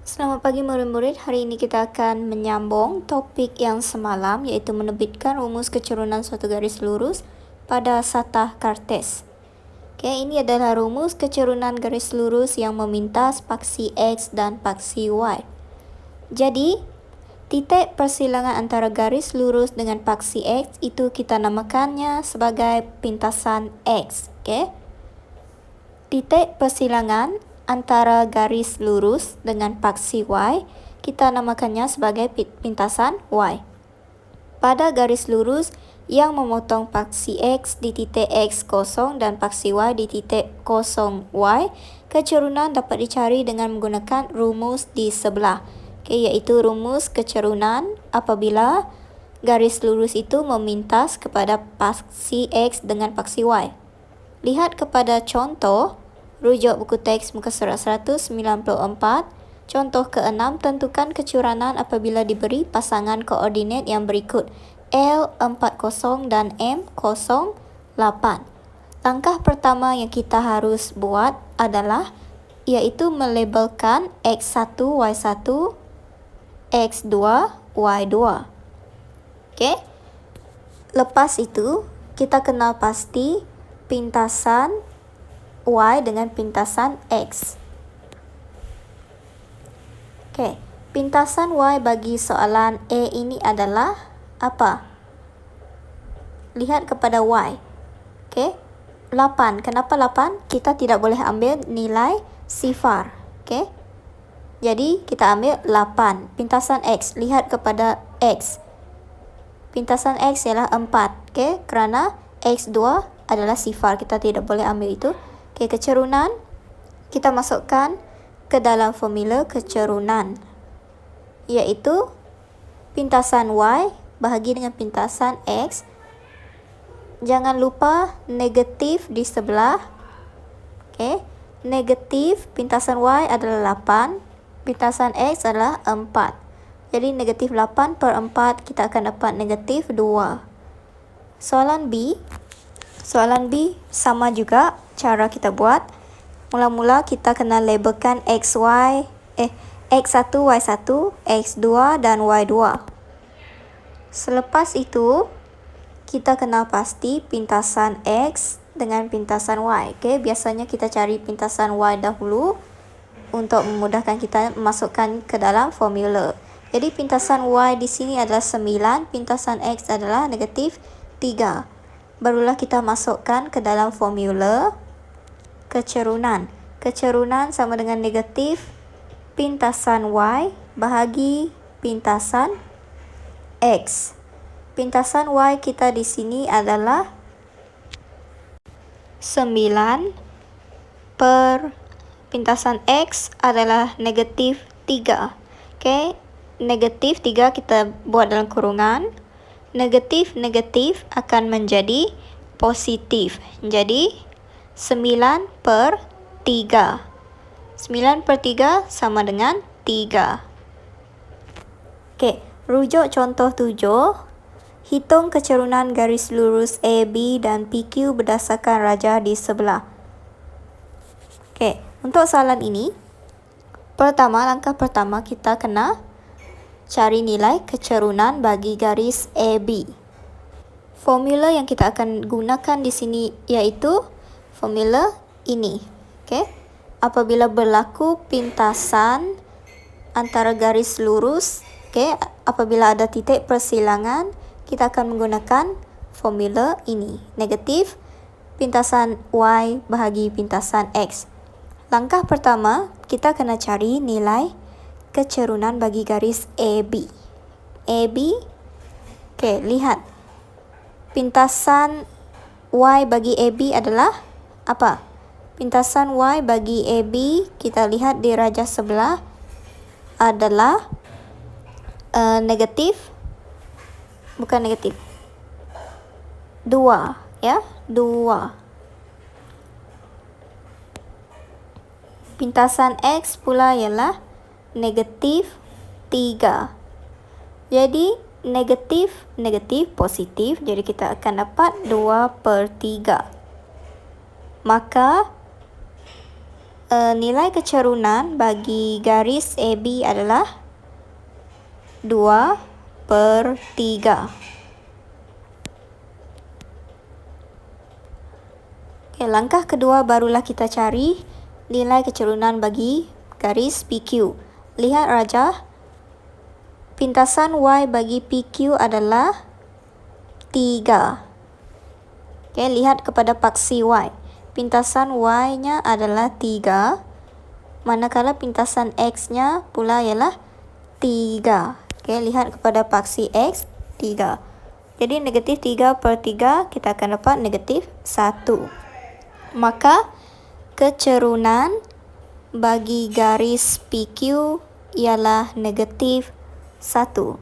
Selamat pagi murid-murid, hari ini kita akan menyambung topik yang semalam iaitu menerbitkan rumus kecurunan suatu garis lurus pada satah kartes. Ini adalah rumus kecurunan garis lurus yang memintas paksi X dan paksi Y. Jadi, titik persilangan antara garis lurus dengan paksi X itu kita namakannya sebagai pintasan X. Titik persilangan antara garis lurus dengan paksi Y, kita namakannya sebagai pintasan Y. Pada garis lurus yang memotong paksi X di titik X kosong dan paksi Y di titik kosong Y, kecurunan dapat dicari dengan menggunakan rumus di sebelah, iaitu rumus kecurunan apabila garis lurus itu memintas kepada paksi X dengan paksi Y. Lihat kepada contoh, rujuk buku teks muka surat 194. Contoh ke-6, tentukan kecurunan apabila diberi pasangan koordinat yang berikut L40 dan M08. Langkah pertama yang kita harus buat adalah iaitu melabelkan X1, Y1, X2, Y2. Lepas itu, kita kenal pasti pintasan Y dengan pintasan X. Pintasan Y bagi soalan A ini adalah apa? Lihat kepada Y. 8. Kenapa 8? Kita tidak boleh ambil nilai sifar. Jadi, kita ambil 8. Pintasan X. Lihat kepada X. Pintasan X ialah 4. Kerana X2 adalah sifar. Kita tidak boleh ambil itu. Kecurunan, kita masukkan ke dalam formula kecurunan, iaitu pintasan Y bahagi dengan pintasan X. Jangan lupa negatif di sebelah. Negatif pintasan Y adalah 8, pintasan X adalah 4. Jadi negatif 8 per 4 kita akan dapat negatif 2. Soalan B sama juga cara kita buat. Mula-mula kita kena labelkan X1, Y1, X2 dan Y2. Selepas itu, kita kenal pasti pintasan X dengan pintasan Y. Biasanya kita cari pintasan Y dahulu untuk memudahkan kita memasukkan ke dalam formula. Jadi pintasan Y di sini adalah 9, pintasan X adalah negatif 3. Barulah kita masukkan ke dalam formula kecurunan. Kecurunan sama dengan negatif pintasan Y bahagi pintasan X. Pintasan Y kita di sini adalah 9 per pintasan X adalah negatif 3. Negatif 3 kita buat dalam kurungan. Negatif akan menjadi positif. Jadi, 9 per 3. 9 per 3 sama dengan 3. Rujuk contoh 7. Hitung kecurunan garis lurus AB dan PQ berdasarkan rajah di sebelah. Untuk soalan ini, langkah pertama kita kena cari nilai kecurunan bagi garis AB. Formula yang kita akan gunakan di sini iaitu formula ini. Apabila berlaku pintasan antara garis lurus, apabila ada titik persilangan, kita akan menggunakan formula ini. Negatif pintasan Y bahagi pintasan X. Langkah pertama, kita kena cari nilai kecurunan bagi garis AB. Lihat. Pintasan Y bagi AB adalah apa? Pintasan Y bagi AB, kita lihat di rajah sebelah adalah negatif. Bukan negatif. 2, 2. Pintasan X pula ialah negatif 3. Jadi, negatif, positif. Jadi, kita akan dapat 2 per 3. Maka, nilai kecerunan bagi garis AB adalah 2/3. Langkah kedua barulah kita cari nilai kecerunan bagi garis PQ. Lihat rajah, pintasan Y bagi PQ adalah 3. Lihat kepada paksi Y. Pintasan Y-nya adalah 3, manakala pintasan X-nya pula ialah 3. Lihat kepada paksi X, 3. Jadi negatif 3/3 kita akan dapat negatif 1. Maka kecerunan bagi garis PQ ialah negatif 1.